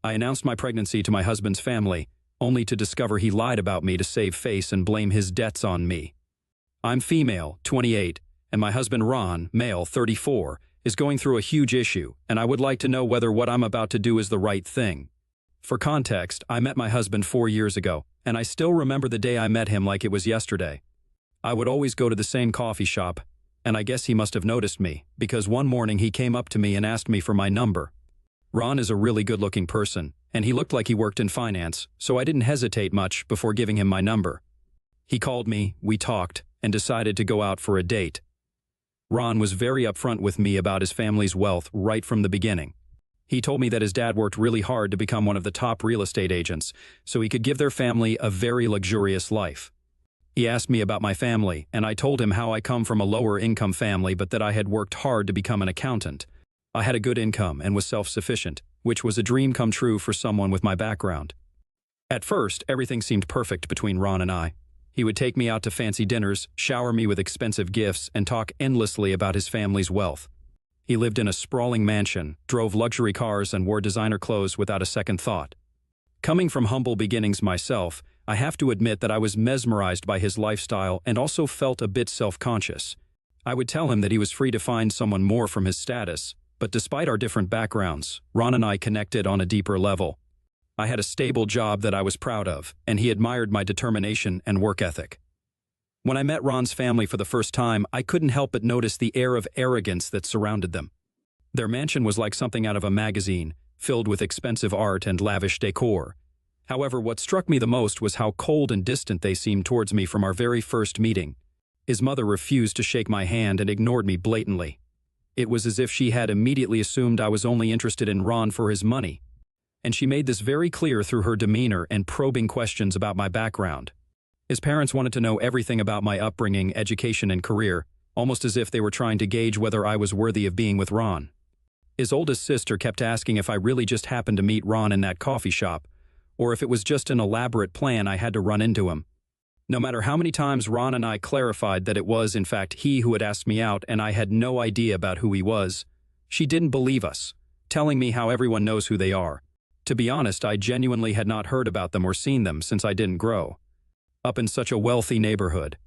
I announced my pregnancy to my husband's family, only to discover he lied about me to save face and blame his debts on me. I'm female, 28, and my husband Ron, male, 34, is going through a huge issue, and I would like to know whether what I'm about to do is the right thing. For context, I met my husband 4 years ago, and I still remember the day I met him like it was yesterday. I would always go to the same coffee shop, and I guess he must have noticed me, because one morning he came up to me and asked me for my number. Ron is a really good-looking person, and he looked like he worked in finance, so I didn't hesitate much before giving him my number. He called me, we talked, and decided to go out for a date. Ron was very upfront with me about his family's wealth right from the beginning. He told me that his dad worked really hard to become one of the top real estate agents, so he could give their family a very luxurious life. He asked me about my family, and I told him how I come from a lower-income family but that I had worked hard to become an accountant. I had a good income and was self-sufficient, which was a dream come true for someone with my background. At first, everything seemed perfect between Ron and I. He would take me out to fancy dinners, shower me with expensive gifts, and talk endlessly about his family's wealth. He lived in a sprawling mansion, drove luxury cars, and wore designer clothes without a second thought. Coming from humble beginnings myself, I have to admit that I was mesmerized by his lifestyle and also felt a bit self-conscious. I would tell him that he was free to find someone more from his status, but despite our different backgrounds, Ron and I connected on a deeper level. I had a stable job that I was proud of, and he admired my determination and work ethic. When I met Ron's family for the first time, I couldn't help but notice the air of arrogance that surrounded them. Their mansion was like something out of a magazine, filled with expensive art and lavish decor. However, what struck me the most was how cold and distant they seemed towards me from our very first meeting. His mother refused to shake my hand and ignored me blatantly. It was as if she had immediately assumed I was only interested in Ron for his money. And she made this very clear through her demeanor and probing questions about my background. His parents wanted to know everything about my upbringing, education, and career, almost as if they were trying to gauge whether I was worthy of being with Ron. His oldest sister kept asking if I really just happened to meet Ron in that coffee shop, or if it was just an elaborate plan I had to run into him. No matter how many times Ron and I clarified that it was, in fact, he who had asked me out and I had no idea about who he was, she didn't believe us, telling me how everyone knows who they are. To be honest, I genuinely had not heard about them or seen them since I didn't grow up in such a wealthy neighborhood.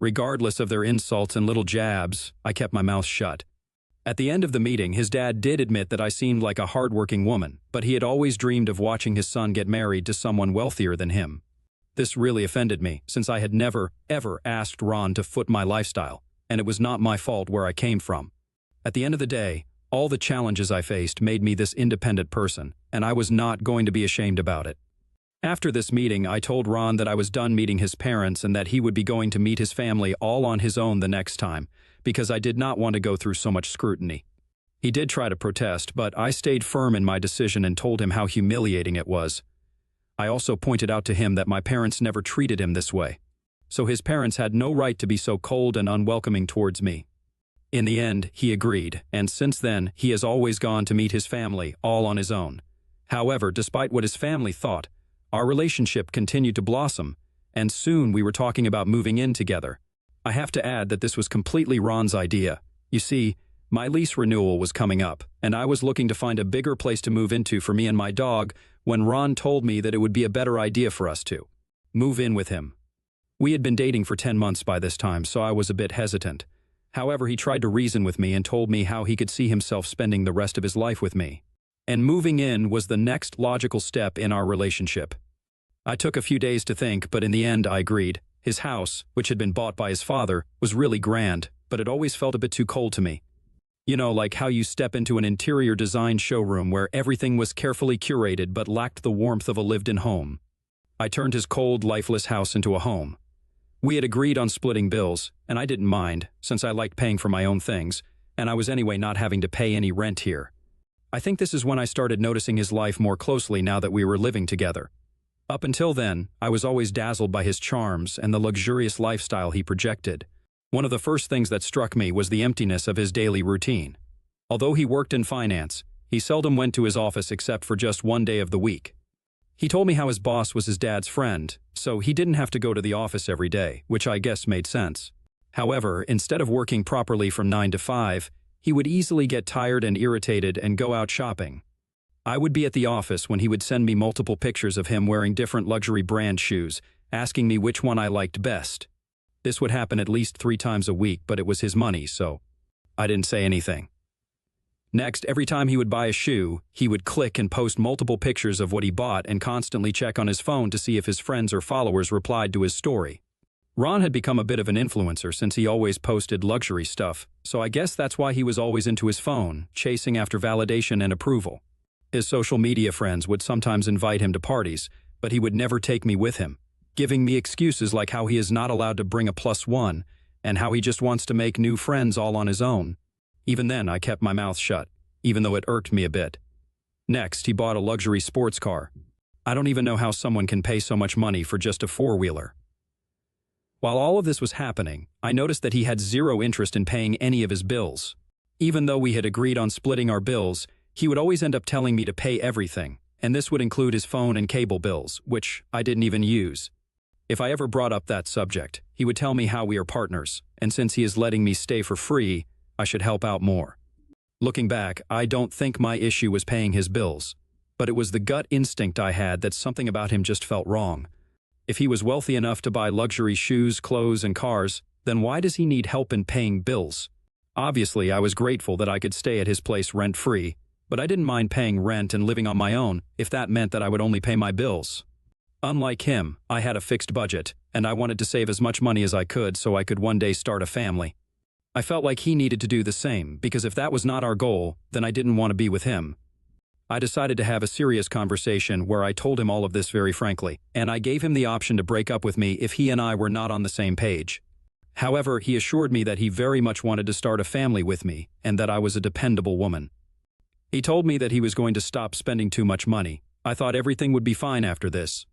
Regardless of their insults and little jabs, I kept my mouth shut. At the end of the meeting, his dad did admit that I seemed like a hardworking woman, but he had always dreamed of watching his son get married to someone wealthier than him. This really offended me, since I had never, ever asked Ron to foot my lifestyle, and it was not my fault where I came from. At the end of the day, all the challenges I faced made me this independent person, and I was not going to be ashamed about it. After this meeting, I told Ron that I was done meeting his parents and that he would be going to meet his family all on his own the next time, because I did not want to go through so much scrutiny. He did try to protest, but I stayed firm in my decision and told him how humiliating it was. I also pointed out to him that my parents never treated him this way, so his parents had no right to be so cold and unwelcoming towards me. In the end, he agreed, and since then, he has always gone to meet his family, all on his own. However, despite what his family thought, our relationship continued to blossom, and soon we were talking about moving in together. I have to add that this was completely Ron's idea. You see, my lease renewal was coming up, and I was looking to find a bigger place to move into for me and my dog when Ron told me that it would be a better idea for us to move in with him. We had been dating for 10 months by this time, so I was a bit hesitant. However, he tried to reason with me and told me how he could see himself spending the rest of his life with me. And moving in was the next logical step in our relationship. I took a few days to think, but in the end I agreed. His house, which had been bought by his father, was really grand, but it always felt a bit too cold to me. You know, like how you step into an interior design showroom where everything was carefully curated but lacked the warmth of a lived-in home. I turned his cold, lifeless house into a home. We had agreed on splitting bills, and I didn't mind, since I liked paying for my own things, and I was anyway not having to pay any rent here. I think this is when I started noticing his life more closely now that we were living together. Up until then, I was always dazzled by his charms and the luxurious lifestyle he projected. One of the first things that struck me was the emptiness of his daily routine. Although he worked in finance, he seldom went to his office except for just one day of the week. He told me how his boss was his dad's friend, so he didn't have to go to the office every day, which I guess made sense. However, instead of working properly from 9 to 5, he would easily get tired and irritated and go out shopping. I would be at the office when he would send me multiple pictures of him wearing different luxury brand shoes, asking me which one I liked best. This would happen at least 3 times a week, but it was his money, so I didn't say anything. Next, every time he would buy a shoe, he would click and post multiple pictures of what he bought and constantly check on his phone to see if his friends or followers replied to his story. Ron had become a bit of an influencer since he always posted luxury stuff, so I guess that's why he was always into his phone, chasing after validation and approval. His social media friends would sometimes invite him to parties, but he would never take me with him, giving me excuses like how he is not allowed to bring a +1 and how he just wants to make new friends all on his own. Even then, I kept my mouth shut, even though it irked me a bit. Next, he bought a luxury sports car. I don't even know how someone can pay so much money for just a 4-wheeler. While all of this was happening, I noticed that he had zero interest in paying any of his bills. Even though we had agreed on splitting our bills, he would always end up telling me to pay everything, and this would include his phone and cable bills, which I didn't even use. If I ever brought up that subject, he would tell me how we are partners, and since he is letting me stay for free, I should help out more. Looking back, I don't think my issue was paying his bills, but it was the gut instinct I had that something about him just felt wrong. If he was wealthy enough to buy luxury shoes, clothes, and cars, then why does he need help in paying bills? Obviously, I was grateful that I could stay at his place rent-free, but I didn't mind paying rent and living on my own if that meant that I would only pay my bills. Unlike him, I had a fixed budget, and I wanted to save as much money as I could so I could one day start a family. I felt like he needed to do the same, because if that was not our goal, then I didn't want to be with him. I decided to have a serious conversation where I told him all of this very frankly, and I gave him the option to break up with me if he and I were not on the same page. However, he assured me that he very much wanted to start a family with me and that I was a dependable woman. He told me that he was going to stop spending too much money. I thought everything would be fine after this.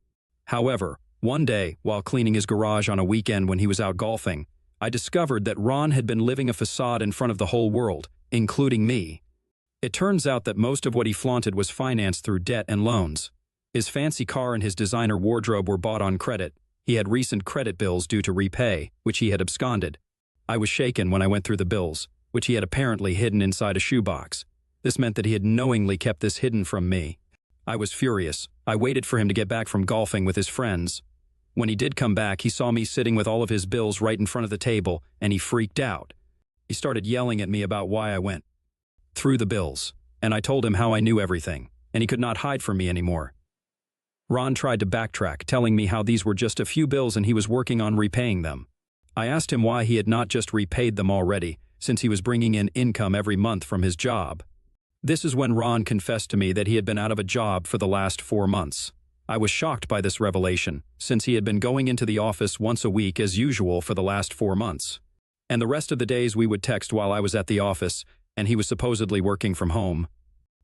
However, one day, while cleaning his garage on a weekend when he was out golfing, I discovered that Ron had been living a facade in front of the whole world, including me. It turns out that most of what he flaunted was financed through debt and loans. His fancy car and his designer wardrobe were bought on credit. He had recent credit bills due to repay, which he had absconded. I was shaken when I went through the bills, which he had apparently hidden inside a shoebox. This meant that he had knowingly kept this hidden from me. I was furious. I waited for him to get back from golfing with his friends. When he did come back, he saw me sitting with all of his bills right in front of the table, and he freaked out. He started yelling at me about why I went through the bills, and I told him how I knew everything, and he could not hide from me anymore. Ron tried to backtrack, telling me how these were just a few bills and he was working on repaying them. I asked him why he had not just repaid them already, since he was bringing in income every month from his job. This is when Ron confessed to me that he had been out of a job for the last 4 months. I was shocked by this revelation, since he had been going into the office once a week as usual for the last 4 months. And the rest of the days we would text while I was at the office, and he was supposedly working from home.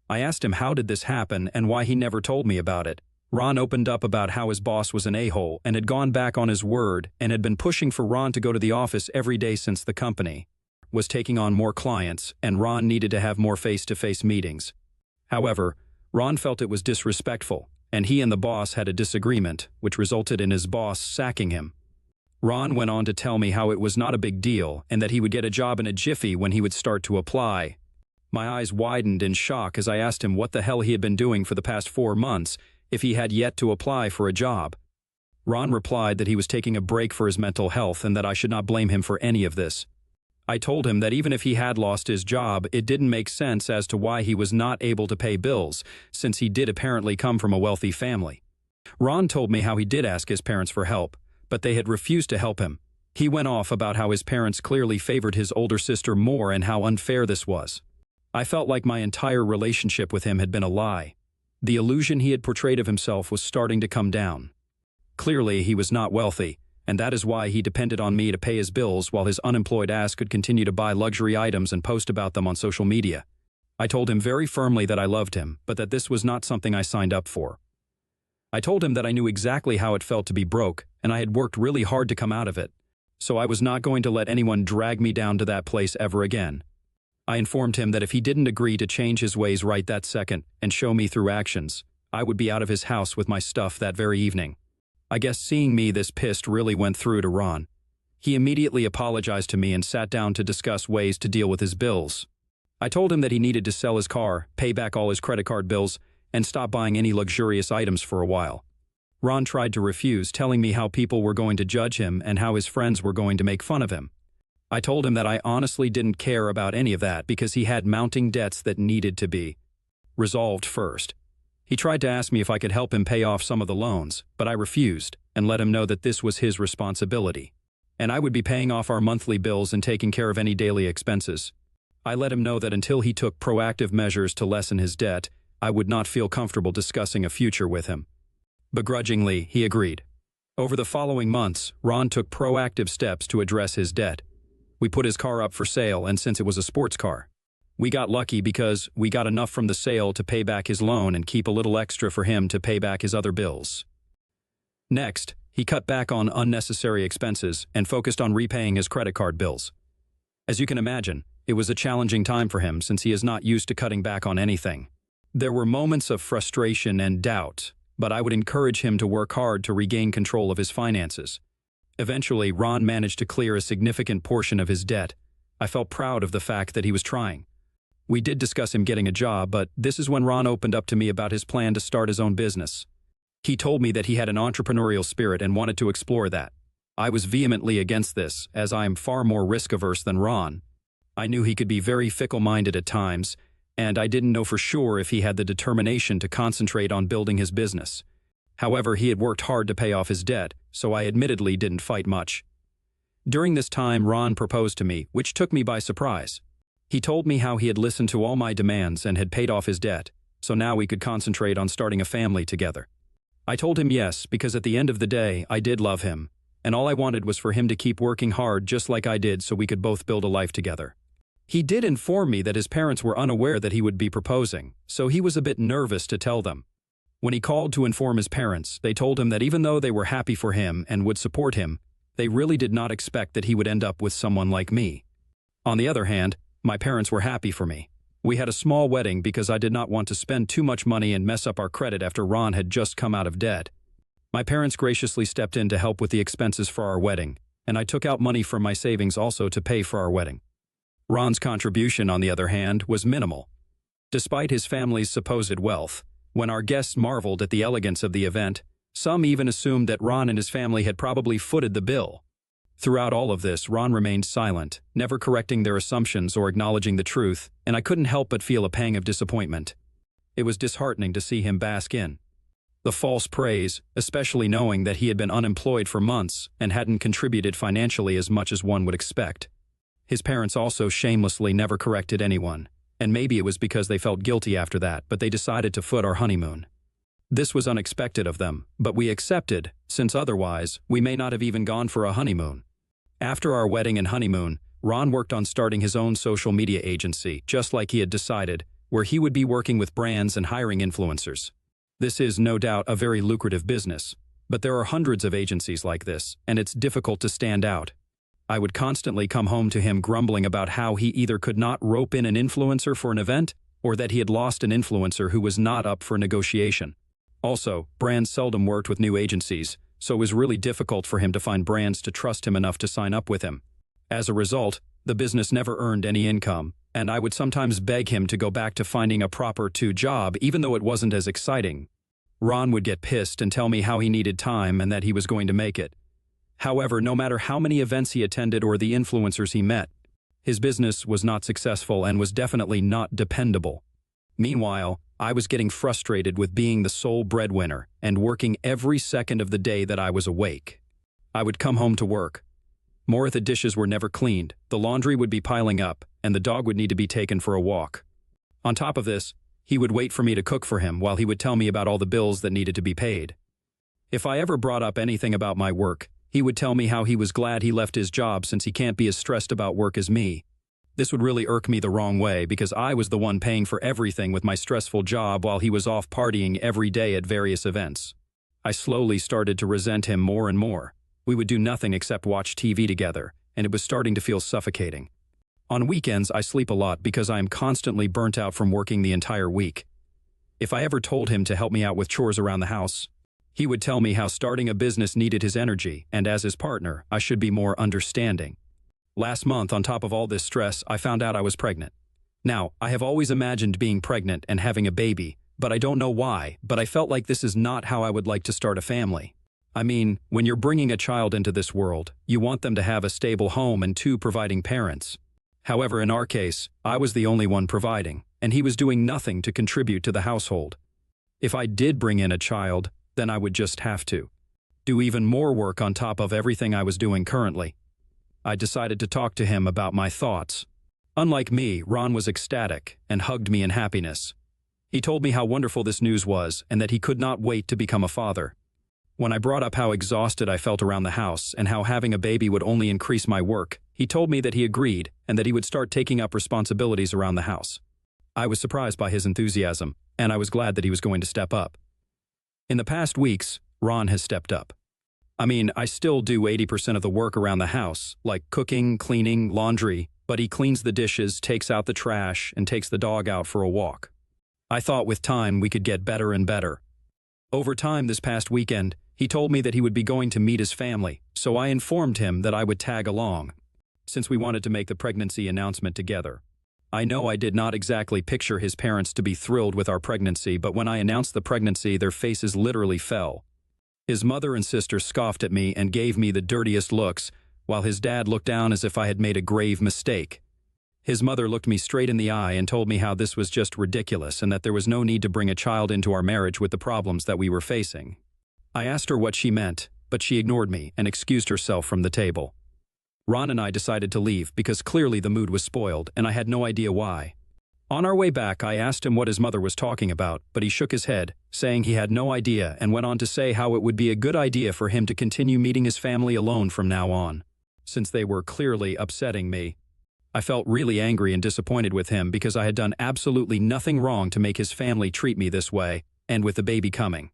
I asked him how did this happen and why he never told me about it. Ron opened up about how his boss was an a-hole and had gone back on his word and had been pushing for Ron to go to the office every day since the company was taking on more clients and Ron needed to have more face-to-face meetings. However, Ron felt it was disrespectful, and he and the boss had a disagreement, which resulted in his boss sacking him. Ron went on to tell me how it was not a big deal and that he would get a job in a jiffy when he would start to apply. My eyes widened in shock as I asked him what the hell he had been doing for the past 4 months if he had yet to apply for a job. Ron replied that he was taking a break for his mental health and that I should not blame him for any of this. I told him that even if he had lost his job, it didn't make sense as to why he was not able to pay bills, since he did apparently come from a wealthy family. Ron told me how he did ask his parents for help, but they had refused to help him. He went off about how his parents clearly favored his older sister more and how unfair this was. I felt like my entire relationship with him had been a lie. The illusion he had portrayed of himself was starting to come down. Clearly, he was not wealthy, and that is why he depended on me to pay his bills while his unemployed ass could continue to buy luxury items and post about them on social media. I told him very firmly that I loved him, but that this was not something I signed up for. I told him that I knew exactly how it felt to be broke, and I had worked really hard to come out of it, so I was not going to let anyone drag me down to that place ever again. I informed him that if he didn't agree to change his ways right that second and show me through actions, I would be out of his house with my stuff that very evening. I guess seeing me this pissed really went through to Ron. He immediately apologized to me and sat down to discuss ways to deal with his bills. I told him that he needed to sell his car, pay back all his credit card bills, and stop buying any luxurious items for a while. Ron tried to refuse, telling me how people were going to judge him and how his friends were going to make fun of him. I told him that I honestly didn't care about any of that because he had mounting debts that needed to be resolved first. He tried to ask me if I could help him pay off some of the loans, but I refused and let him know that this was his responsibility, and I would be paying off our monthly bills and taking care of any daily expenses. I let him know that until he took proactive measures to lessen his debt, I would not feel comfortable discussing a future with him. Begrudgingly, he agreed. Over the following months, Ron took proactive steps to address his debt. We put his car up for sale, and since it was a sports car, we got lucky because we got enough from the sale to pay back his loan and keep a little extra for him to pay back his other bills. Next, he cut back on unnecessary expenses and focused on repaying his credit card bills. As you can imagine, it was a challenging time for him since he is not used to cutting back on anything. There were moments of frustration and doubt, but I would encourage him to work hard to regain control of his finances. Eventually, Ron managed to clear a significant portion of his debt. I felt proud of the fact that he was trying. We did discuss him getting a job, but this is when Ron opened up to me about his plan to start his own business. He told me that he had an entrepreneurial spirit and wanted to explore that. I was vehemently against this, as I am far more risk-averse than Ron. I knew he could be very fickle-minded at times, and I didn't know for sure if he had the determination to concentrate on building his business. However, he had worked hard to pay off his debt, so I admittedly didn't fight much. During this time, Ron proposed to me, which took me by surprise. He told me how he had listened to all my demands and had paid off his debt, so now we could concentrate on starting a family together. I told him yes, because at the end of the day, I did love him, and all I wanted was for him to keep working hard just like I did so we could both build a life together. He did inform me that his parents were unaware that he would be proposing, so he was a bit nervous to tell them. When he called to inform his parents, they told him that even though they were happy for him and would support him, they really did not expect that he would end up with someone like me. On the other hand, my parents were happy for me. We had a small wedding because I did not want to spend too much money and mess up our credit after Ron had just come out of debt. My parents graciously stepped in to help with the expenses for our wedding, and I took out money from my savings also to pay for our wedding. Ron's contribution, on the other hand, was minimal. Despite his family's supposed wealth, when our guests marveled at the elegance of the event, some even assumed that Ron and his family had probably footed the bill. Throughout all of this, Ron remained silent, never correcting their assumptions or acknowledging the truth, and I couldn't help but feel a pang of disappointment. It was disheartening to see him bask in the false praise, especially knowing that he had been unemployed for months and hadn't contributed financially as much as one would expect. His parents also shamelessly never corrected anyone, and maybe it was because they felt guilty after that, but they decided to foot our honeymoon. This was unexpected of them, but we accepted, since otherwise, we may not have even gone for a honeymoon. After our wedding and honeymoon, Ron worked on starting his own social media agency, just like he had decided, where he would be working with brands and hiring influencers. This is, no doubt, a very lucrative business, but there are hundreds of agencies like this, and it's difficult to stand out. I would constantly come home to him grumbling about how he either could not rope in an influencer for an event, or that he had lost an influencer who was not up for negotiation. Also, brands seldom worked with new agencies, so it was really difficult for him to find brands to trust him enough to sign up with him. As a result, the business never earned any income, and I would sometimes beg him to go back to finding a proper job even though it wasn't as exciting. Ron would get pissed and tell me how he needed time and that he was going to make it. However, no matter how many events he attended or the influencers he met, his business was not successful and was definitely not dependable. Meanwhile, I was getting frustrated with being the sole breadwinner and working every second of the day that I was awake. I would come home to work. More of the dishes were never cleaned, the laundry would be piling up, and the dog would need to be taken for a walk. On top of this, he would wait for me to cook for him while he would tell me about all the bills that needed to be paid. If I ever brought up anything about my work, he would tell me how he was glad he left his job since he can't be as stressed about work as me. This would really irk me the wrong way because I was the one paying for everything with my stressful job while he was off partying every day at various events. I slowly started to resent him more and more. We would do nothing except watch TV together, and it was starting to feel suffocating. On weekends, I sleep a lot because I am constantly burnt out from working the entire week. If I ever told him to help me out with chores around the house, he would tell me how starting a business needed his energy, and as his partner, I should be more understanding. Last month, on top of all this stress, I found out I was pregnant. Now, I have always imagined being pregnant and having a baby, but I don't know why, but I felt like this is not how I would like to start a family. I mean, when you're bringing a child into this world, you want them to have a stable home and two providing parents. However, in our case, I was the only one providing, and he was doing nothing to contribute to the household. If I did bring in a child, then I would just have to do even more work on top of everything I was doing currently. I decided to talk to him about my thoughts. Unlike me, Ron was ecstatic and hugged me in happiness. He told me how wonderful this news was and that he could not wait to become a father. When I brought up how exhausted I felt around the house and how having a baby would only increase my work, he told me that he agreed and that he would start taking up responsibilities around the house. I was surprised by his enthusiasm, and I was glad that he was going to step up. In the past weeks, Ron has stepped up. I mean, I still do 80% of the work around the house, like cooking, cleaning, laundry, but he cleans the dishes, takes out the trash, and takes the dog out for a walk. I thought with time we could get better and better. Over time this past weekend, he told me that he would be going to meet his family, so I informed him that I would tag along, since we wanted to make the pregnancy announcement together. I know I did not exactly picture his parents to be thrilled with our pregnancy, but when I announced the pregnancy, their faces literally fell. His mother and sister scoffed at me and gave me the dirtiest looks, while his dad looked down as if I had made a grave mistake. His mother looked me straight in the eye and told me how this was just ridiculous and that there was no need to bring a child into our marriage with the problems that we were facing. I asked her what she meant, but she ignored me and excused herself from the table. Ron and I decided to leave because clearly the mood was spoiled and I had no idea why. On our way back, I asked him what his mother was talking about, but he shook his head, saying he had no idea, and went on to say how it would be a good idea for him to continue meeting his family alone from now on, since they were clearly upsetting me. I felt really angry and disappointed with him because I had done absolutely nothing wrong to make his family treat me this way, and with the baby coming.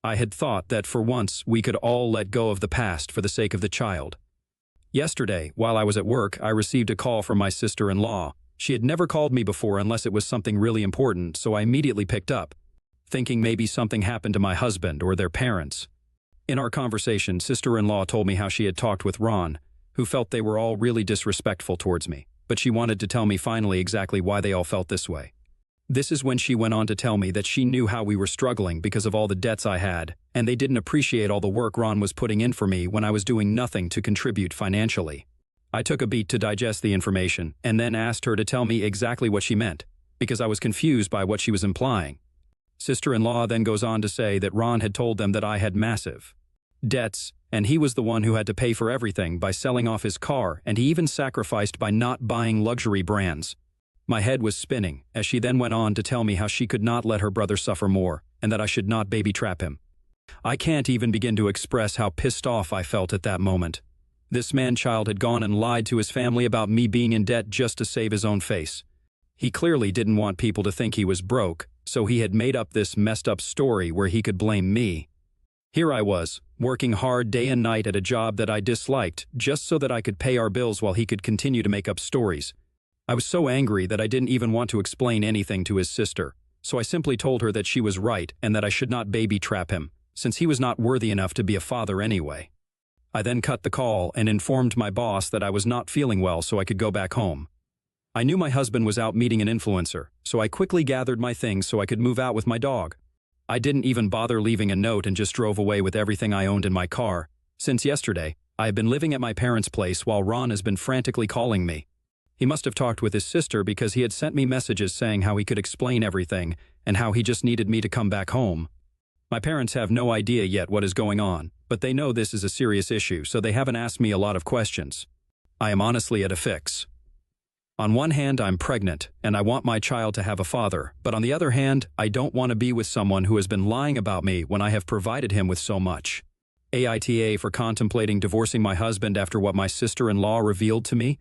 I had thought that for once we could all let go of the past for the sake of the child. Yesterday, while I was at work, I received a call from my sister-in-law. She had never called me before unless it was something really important, so I immediately picked up, thinking maybe something happened to my husband or their parents. In our conversation, sister-in-law told me how she had talked with Ron, who felt they were all really disrespectful towards me, but she wanted to tell me finally exactly why they all felt this way. This is when she went on to tell me that she knew how we were struggling because of all the debts I had, and they didn't appreciate all the work Ron was putting in for me when I was doing nothing to contribute financially. I took a beat to digest the information and then asked her to tell me exactly what she meant, because I was confused by what she was implying. Sister-in-law then goes on to say that Ron had told them that I had massive debts, and he was the one who had to pay for everything by selling off his car, and he even sacrificed by not buying luxury brands. My head was spinning, as she then went on to tell me how she could not let her brother suffer more, and that I should not baby trap him. I can't even begin to express how pissed off I felt at that moment. This man-child had gone and lied to his family about me being in debt just to save his own face. He clearly didn't want people to think he was broke, so he had made up this messed-up story where he could blame me. Here I was, working hard day and night at a job that I disliked, just so that I could pay our bills while he could continue to make up stories. I was so angry that I didn't even want to explain anything to his sister, so I simply told her that she was right and that I should not baby trap him, since he was not worthy enough to be a father anyway. I then cut the call and informed my boss that I was not feeling well so I could go back home. I knew my husband was out meeting an influencer, so I quickly gathered my things so I could move out with my dog. I didn't even bother leaving a note and just drove away with everything I owned in my car. Since yesterday, I have been living at my parents' place while Ron has been frantically calling me. He must have talked with his sister because he had sent me messages saying how he could explain everything and how he just needed me to come back home. My parents have no idea yet what is going on, but they know this is a serious issue, so they haven't asked me a lot of questions. I am honestly at a fix. On one hand, I'm pregnant, and I want my child to have a father, but on the other hand, I don't want to be with someone who has been lying about me when I have provided him with so much. AITA for contemplating divorcing my husband after what my sister-in-law revealed to me.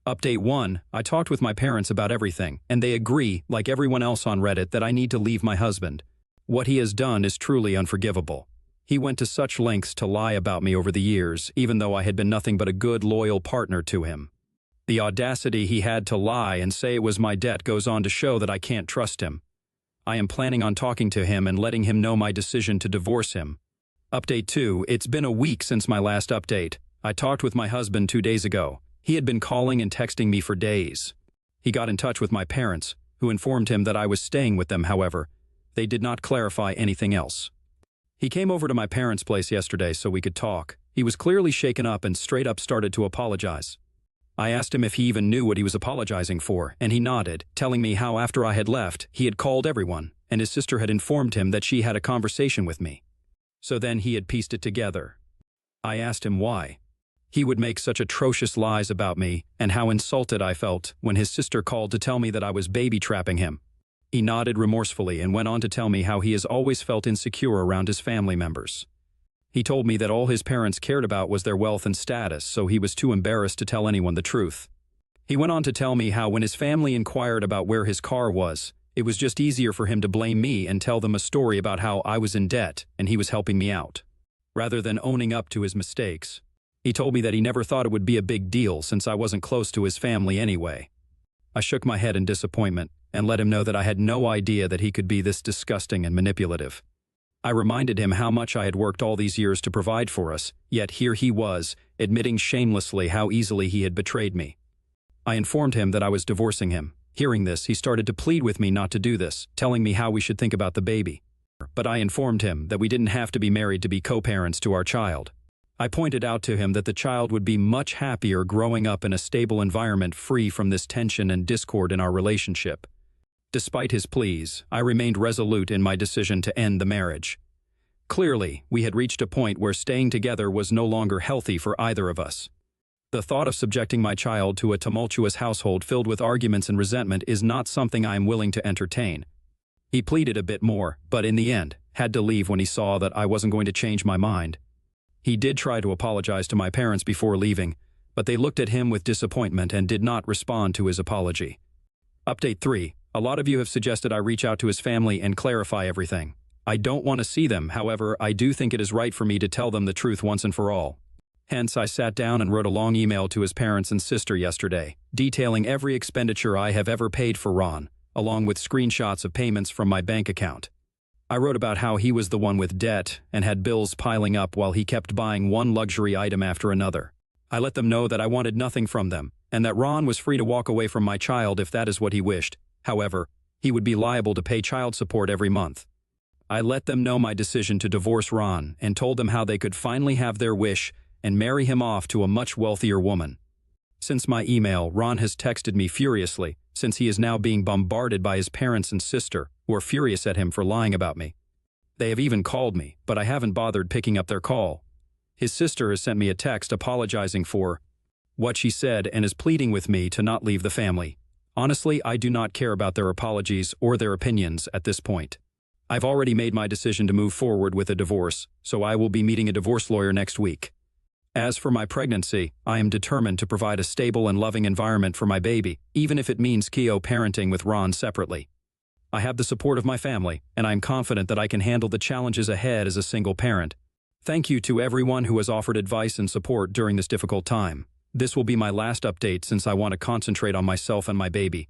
Update 1, I talked with my parents about everything, and they agree, like everyone else on Reddit, that I need to leave my husband. What he has done is truly unforgivable. He went to such lengths to lie about me over the years, even though I had been nothing but a good, loyal partner to him. The audacity he had to lie and say it was my debt goes on to show that I can't trust him. I am planning on talking to him and letting him know my decision to divorce him. Update 2, it's been a week since my last update. I talked with my husband 2 days ago. He had been calling and texting me for days. He got in touch with my parents, who informed him that I was staying with them, however. They did not clarify anything else. He came over to my parents' place yesterday so we could talk. He was clearly shaken up and straight up started to apologize. I asked him if he even knew what he was apologizing for, and he nodded, telling me how after I had left, he had called everyone, and his sister had informed him that she had a conversation with me. So then he had pieced it together. I asked him why he would make such atrocious lies about me and how insulted I felt when his sister called to tell me that I was baby-trapping him. He nodded remorsefully and went on to tell me how he has always felt insecure around his family members. He told me that all his parents cared about was their wealth and status, so he was too embarrassed to tell anyone the truth. He went on to tell me how when his family inquired about where his car was, it was just easier for him to blame me and tell them a story about how I was in debt and he was helping me out, rather than owning up to his mistakes. He told me that he never thought it would be a big deal since I wasn't close to his family anyway. I shook my head in disappointment and let him know that I had no idea that he could be this disgusting and manipulative. I reminded him how much I had worked all these years to provide for us, yet here he was, admitting shamelessly how easily he had betrayed me. I informed him that I was divorcing him. Hearing this, he started to plead with me not to do this, telling me how we should think about the baby. But I informed him that we didn't have to be married to be co-parents to our child. I pointed out to him that the child would be much happier growing up in a stable environment free from this tension and discord in our relationship. Despite his pleas, I remained resolute in my decision to end the marriage. Clearly, we had reached a point where staying together was no longer healthy for either of us. The thought of subjecting my child to a tumultuous household filled with arguments and resentment is not something I am willing to entertain. He pleaded a bit more, but in the end, had to leave when he saw that I wasn't going to change my mind. He did try to apologize to my parents before leaving, but they looked at him with disappointment and did not respond to his apology. Update 3. A lot of you have suggested I reach out to his family and clarify everything. I don't want to see them, however, I do think it is right for me to tell them the truth once and for all. Hence, I sat down and wrote a long email to his parents and sister yesterday, detailing every expenditure I have ever paid for Ron, along with screenshots of payments from my bank account. I wrote about how he was the one with debt and had bills piling up while he kept buying one luxury item after another. I let them know that I wanted nothing from them, and that Ron was free to walk away from my child if that is what he wished. However, he would be liable to pay child support every month. I let them know my decision to divorce Ron and told them how they could finally have their wish and marry him off to a much wealthier woman. Since my email, Ron has texted me furiously, since he is now being bombarded by his parents and sister, who are furious at him for lying about me. They have even called me, but I haven't bothered picking up their call. His sister has sent me a text apologizing for what she said and is pleading with me to not leave the family. Honestly, I do not care about their apologies or their opinions at this point. I've already made my decision to move forward with a divorce, so I will be meeting a divorce lawyer next week. As for my pregnancy, I am determined to provide a stable and loving environment for my baby, even if it means co-parenting with Ron separately. I have the support of my family, and I am confident that I can handle the challenges ahead as a single parent. Thank you to everyone who has offered advice and support during this difficult time. This will be my last update since I want to concentrate on myself and my baby.